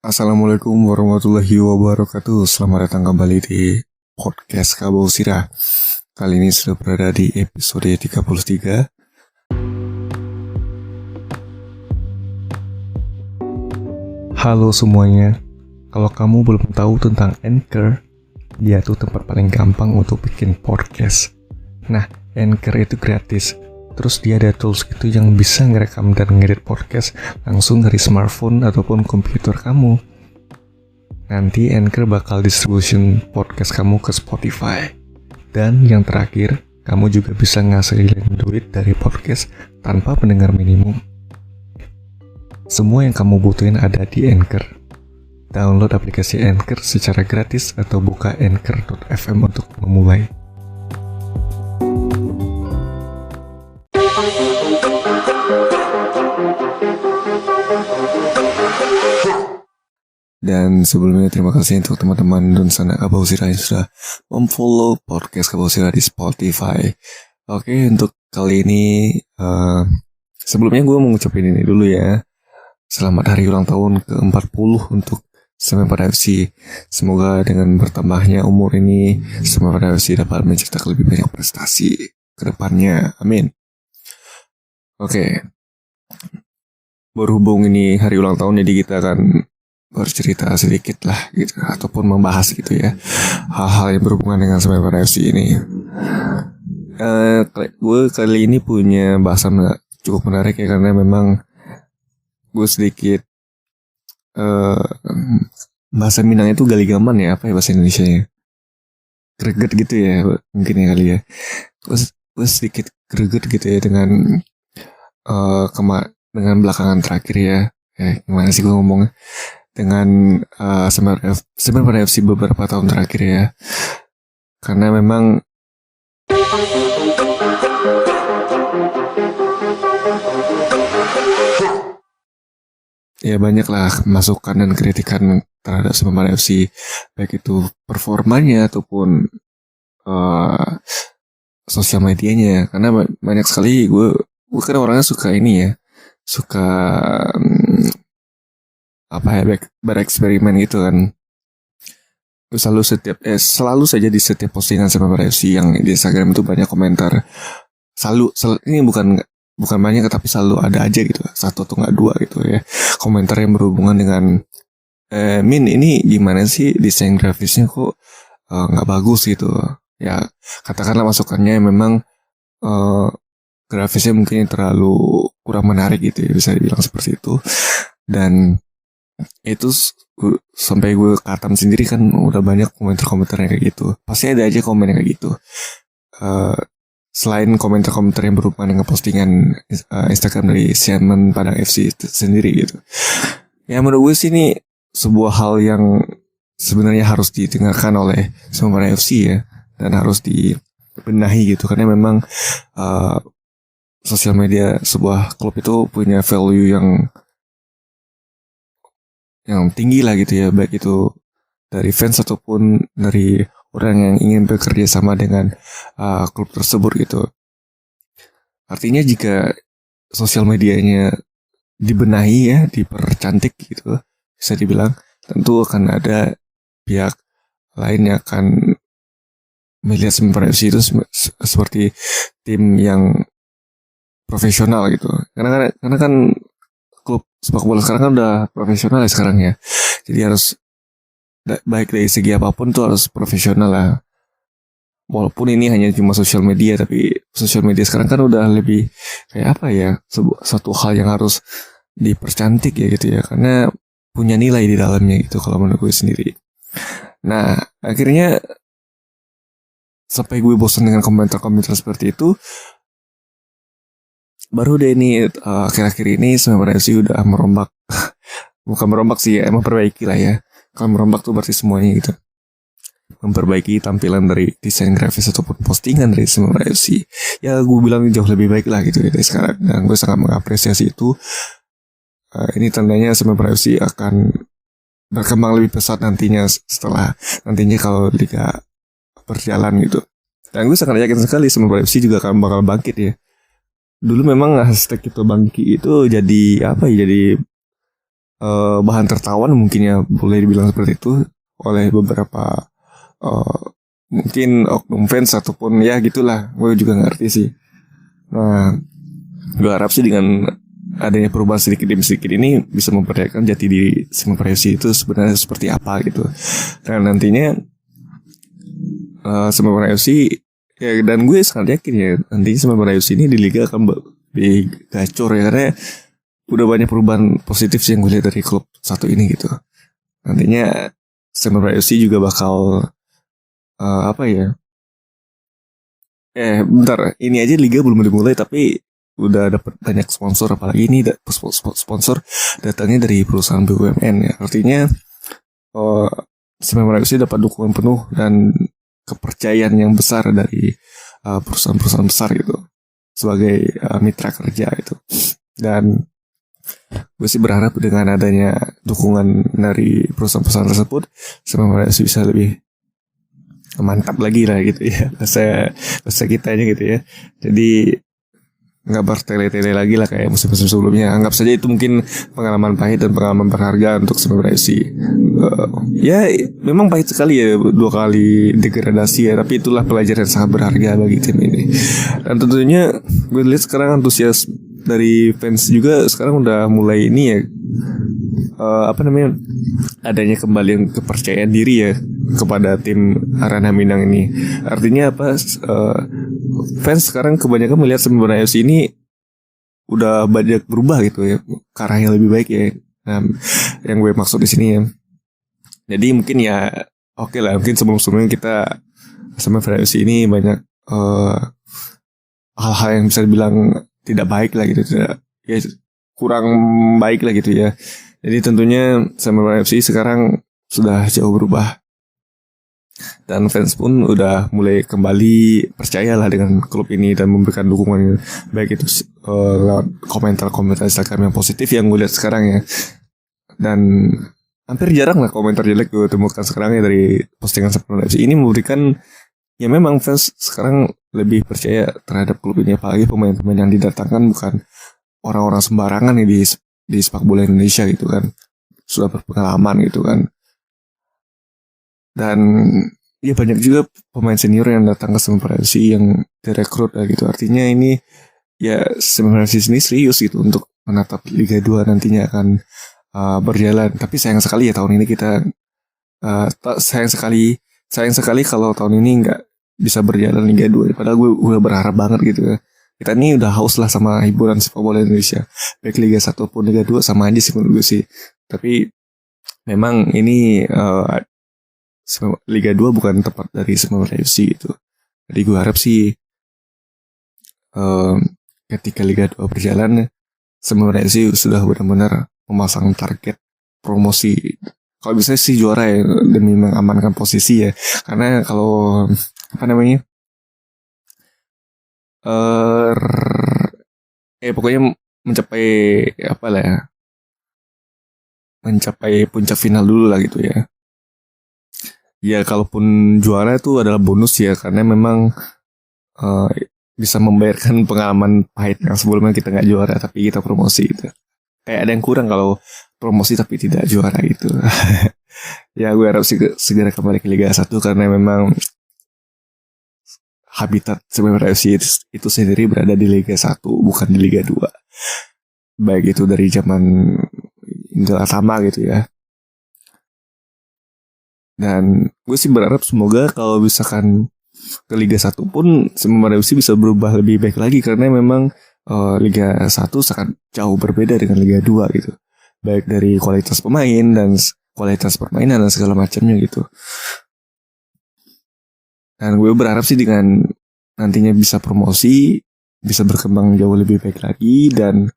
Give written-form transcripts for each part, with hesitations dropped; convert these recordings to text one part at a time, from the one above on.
Assalamualaikum warahmatullahi wabarakatuh. Selamat datang kembali di podcast Kabau Sirah. Kali ini sudah berada di episode 33. Halo semuanya. Kalau kamu belum tahu tentang Anchor, dia tuh tempat paling gampang untuk bikin podcast. Nah, Anchor itu gratis. Terus dia ada tools gitu yang bisa ngerekam dan ngedit podcast langsung dari smartphone ataupun komputer kamu. Nanti Anchor bakal distribution podcast kamu ke Spotify. Dan yang terakhir, kamu juga bisa ngasilin duit dari podcast tanpa pendengar minimum. Semua yang kamu butuhin ada di Anchor. Download aplikasi Anchor secara gratis atau buka anchor.fm untuk memulai. Dan sebelumnya terima kasih untuk teman-teman Dunsana Kabau Sirah yang sudah memfollow podcast Kabau Sirah di Spotify. Oke, untuk kali ini sebelumnya gue mau ngucapin ini dulu ya. Selamat hari ulang tahun ke-40 untuk Semen FC. Semoga dengan bertambahnya umur ini Semen FC dapat mencetak lebih banyak prestasi ke depannya. Amin. Oke. Berhubung ini hari ulang tahun, jadi kita akan bercerita sedikit lah gitu, ataupun membahas gitu ya hal-hal yang berhubungan dengan Semen FC ini. Gue kali ini punya bahasan cukup menarik ya, karena memang gue sedikit bahasa Minang itu galigaman ya, apa ya bahasa Indonesianya, greget gitu ya mungkin ya kali ya. Gue sedikit greget gitu ya dengan dengan belakangan terakhir ya. Gimana sih gue ngomongnya, dengan Semen FC beberapa tahun terakhir ya, karena memang ya banyaklah masukan dan kritikan terhadap Semen FC, baik itu performanya ataupun sosial medianya, karena banyak sekali gue kan orangnya suka ini ya, suka bereksperimen gitu kan. Selalu saja di setiap postingan Semen FC yang di Instagram itu banyak komentar. Ini bukan banyak, tapi selalu ada aja gitu, satu atau nggak dua gitu ya, komentar yang berhubungan dengan Min, ini gimana sih desain grafisnya kok nggak bagus gitu ya. Katakanlah masukannya memang grafisnya mungkin terlalu kurang menarik gitu ya, bisa dibilang seperti itu. Dan itu sampai gue katam sendiri kan, udah banyak komentar-komentar yang kayak gitu. Pasti ada aja komen yang kayak gitu. Selain komentar-komentar yang berhubungan dengan postingan Instagram dari Semen Padang FC sendiri gitu. Ya menurut gue sih ini sebuah hal yang sebenarnya harus didengarkan oleh Semen Padang FC ya, dan harus dibenahi gitu, karena memang sosial media sebuah klub itu punya value yang tinggi lah gitu ya, baik itu dari fans ataupun dari orang yang ingin bekerja sama dengan klub tersebut gitu. Artinya jika sosial medianya dibenahi ya, dipercantik gitu, bisa dibilang, tentu akan ada pihak lain yang akan melihat Semen FC itu seperti tim yang profesional gitu. Karena kan klub sepak bola sekarang kan udah profesional ya sekarang ya. Jadi harus baik dari segi apapun tuh harus profesional lah. Walaupun ini hanya cuma sosial media, tapi sosial media sekarang kan udah lebih kayak apa ya, satu hal yang harus dipercantik ya gitu ya, karena punya nilai di dalamnya gitu kalau menurut gue sendiri. Nah akhirnya sampai gue bosan dengan komentar-komentar seperti itu, baru deh ini akhir-akhir ini Semen FC udah merombak bukan merombak sih ya, memperbaiki lah ya. Kalau merombak tuh berarti semuanya gitu, memperbaiki tampilan dari desain grafis ataupun postingan dari Semen FC. Ya gue bilang jauh lebih baik lah gitu ya dari sekarang, dan gue sangat mengapresiasi itu. Ini tandanya Semen FC akan berkembang lebih pesat nantinya, kalau liga berjalan gitu. Dan gue sangat yakin sekali Semen FC juga akan bakal bangkit ya. Dulu memang hashtag itu bangki itu jadi apa ya, jadi bahan tertawan mungkin ya, boleh dibilang seperti itu, oleh beberapa eh, mungkin oknum fans ataupun ya gitulah, gue juga nggak ngerti sih. Nah, gue harap sih dengan adanya perubahan sedikit demi sedikit ini bisa memperlihatkan jati diri Smackdown FC itu sebenarnya seperti apa gitu. Dan nantinya Smackdown FC ya, dan gue sangat yakin ya nantinya Smackdown FC ini di liga akan digacor ya, karena udah banyak perubahan positif sih yang gue lihat dari klub satu ini gitu. Nantinya Smackdown FC juga bakal apa ya? Bentar, ini aja liga belum dimulai tapi udah dapat banyak sponsor, apalagi ini sponsor datangnya dari perusahaan BUMN ya. Artinya Smackdown FC dapat dukungan penuh dan kepercayaan yang besar dari perusahaan-perusahaan besar gitu sebagai mitra kerja itu. Dan gue sih berharap dengan adanya dukungan dari perusahaan-perusahaan tersebut, Smackdown FC bisa lebih mantap lagi lah gitu ya, bahasa kitanya gitu ya. Jadi nggak bertele-tele lagi lah kayak musim-musim sebelumnya. Anggap saja itu mungkin pengalaman pahit dan pengalaman berharga untuk Smackdown FC. Ya memang pahit sekali ya 2 kali degradasi ya, tapi itulah pelajaran yang sangat berharga bagi tim ini. Dan tentunya gue lihat sekarang antusias dari fans juga sekarang udah mulai ini ya, adanya kembali kepercayaan diri ya kepada tim Arana Minang ini. Artinya apa? Fans sekarang kebanyakan melihat Smackdown FC ini udah banyak berubah gitu ya, ke arah yang lebih baik ya. Nah, yang gue maksud di sini ya. Jadi mungkin ya oke lah, mungkin sebelum-sebelumnya kita Smackdown FC ini banyak hal-hal yang bisa dibilang tidak baik lah gitu, tidak ya, kurang baik lah gitu ya. Jadi tentunya Smackdown FC sekarang sudah jauh berubah. Dan fans pun udah mulai kembali percayalah dengan klub ini dan memberikan dukungan, baik itu komentar-komentar Instagram yang positif yang gue lihat sekarang ya. Dan hampir jarang lah komentar jelek gue temukan sekarang ya dari postingan Smackdown FC. Ini memberikan ya, memang fans sekarang lebih percaya terhadap klub ini, apalagi pemain-pemain yang didatangkan bukan orang-orang sembarangan nih di sepak bola Indonesia gitu kan, sudah berpengalaman gitu kan. Dan ya banyak juga pemain senior yang datang ke Smackdown FC yang direkrut ya gitu. Artinya ini ya Smackdown FC ini serius gitu untuk menatap Liga 2 nantinya akan berjalan. Tapi sayang sekali ya tahun ini kita sayang sekali kalau tahun ini nggak bisa berjalan Liga 2. Padahal gue udah berharap banget gitu ya. Kita ini udah haus lah sama hiburan sepak bola Indonesia. Baik Liga 1 maupun Liga 2 sama aja sih menurut gue sih. Tapi memang ini Liga 2 bukan tempat dari Smackdown FC gitu. Jadi gue harap sih ketika Liga 2 berjalan, Smackdown FC sudah benar-benar memasang target promosi. Kalau bisa sih juara ya, demi mengamankan posisi ya. Karena kalau pokoknya mencapai mencapai puncak final dulu lah gitu ya. Ya kalaupun juara itu adalah bonus ya, karena memang bisa membayarkan pengalaman pahit yang sebelumnya kita nggak juara tapi kita promosi gitu. Kayak ada yang kurang kalau promosi tapi tidak juara gitu. Ya gue harap segera kembali ke Liga 1 karena memang habitat Smackdown FC itu sendiri berada di Liga 1 bukan di Liga 2. Baik itu dari zaman Indra Tama gitu ya. Dan gue sih berharap semoga kalau misalkan ke Liga 1 pun Smackdown FC bisa berubah lebih baik lagi, karena memang Liga 1 sangat jauh berbeda dengan Liga 2 gitu. Baik dari kualitas pemain dan kualitas permainan dan segala macamnya gitu. Dan gue berharap sih dengan nantinya bisa promosi, bisa berkembang jauh lebih baik lagi dan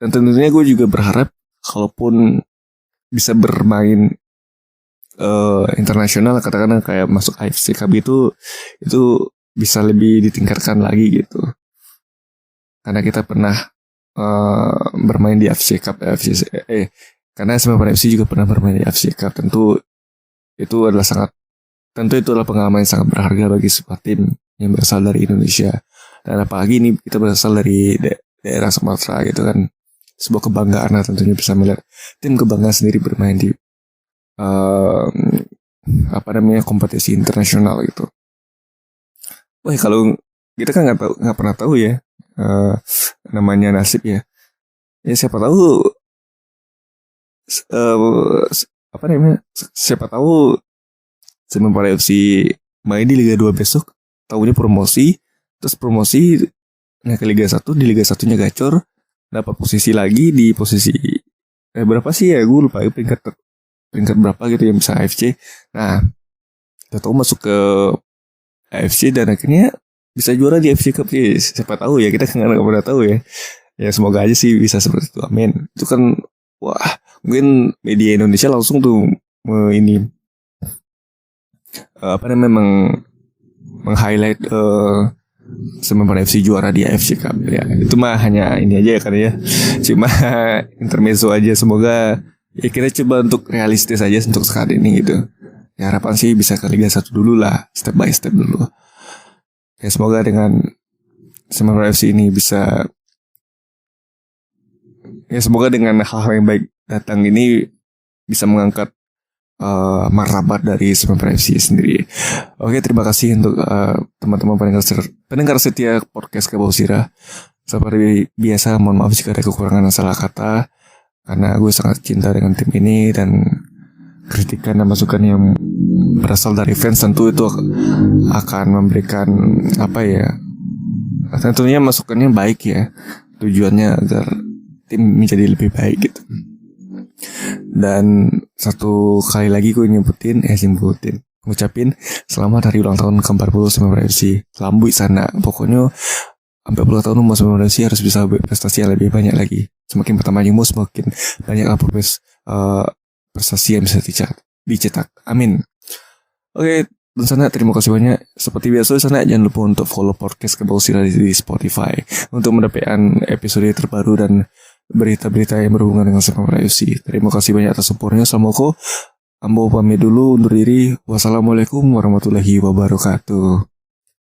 tentunya gue juga berharap kalaupun bisa bermain internasional, katakanlah kayak masuk AFC Cup itu bisa lebih ditingkatkan lagi gitu. Karena kita pernah bermain di AFC Cup, karena Smackdown FC juga pernah bermain di AFC Cup. Tentu itu adalah pengalaman yang sangat berharga bagi sebuah tim yang berasal dari Indonesia. Dan apalagi ini kita berasal dari daerah Sumatera gitu kan. sebuah kebanggaan lah tentunya bisa melihat tim kebanggaan sendiri bermain di kompetisi internasional gitu. Wah, kalau kita kan nggak pernah tahu ya namanya nasib ya. Ya siapa tahu siapa tahu Semen FC main di Liga 2 besok, tahunya promosi, terus promosi naik ke Liga 1, di Liga 1-nya gacor, dapat posisi lagi di posisi berapa sih ya, gue lupa peringkat berapa gitu yang bisa AFC. Nah, tahu masuk ke AFC dan akhirnya bisa juara di AFC Cup sih. Siapa tahu ya, kita nggak pernah tahu ya. Ya semoga aja sih bisa seperti itu, amin. Itu kan wah, mungkin media Indonesia langsung tuh meng-highlight Semen FC juara di AFC Cup ya. Itu mah hanya ini aja ya kan ya. Cuma intermezzo aja, semoga ya kita coba untuk realistis aja untuk saat ini gitu. Ya harapan sih bisa ke Liga 1 dulu lah, step by step dulu. Ya semoga dengan Semen FC ini bisa, ya semoga dengan hal-hal yang baik datang ini bisa mengangkat martabat dari Semen FC sendiri. Oke, terima kasih untuk teman-teman pendengar setia podcast Kerbau Sirah. Seperti biasa, mohon maaf jika ada kekurangan dan salah kata, karena gue sangat cinta dengan tim ini, dan kritikan dan masukan yang berasal dari fans tentu itu akan memberikan tentunya masukannya baik ya, tujuannya agar tim menjadi lebih baik gitu. Dan satu kali lagi gue ngucapin selamat hari ulang tahun ke-40 Semen FC. Lambuy sana, pokoknya sampai puluh tahun umur Semen FC harus bisa berprestasi yang lebih banyak lagi. Semakin pertama umur semakin banyak prestasi yang bisa dicetak. Amin. Oke, dan sana terima kasih banyak. Seperti biasa di sana jangan lupa untuk follow podcast Kerbau Sirah di Spotify untuk mendapatkan episode terbaru dan berita-berita yang berhubungan dengan Semen FC. Terima kasih banyak atas supportnya. Assalamualaikum. Ambo pamit dulu undur diri. Wassalamualaikum warahmatullahi wabarakatuh.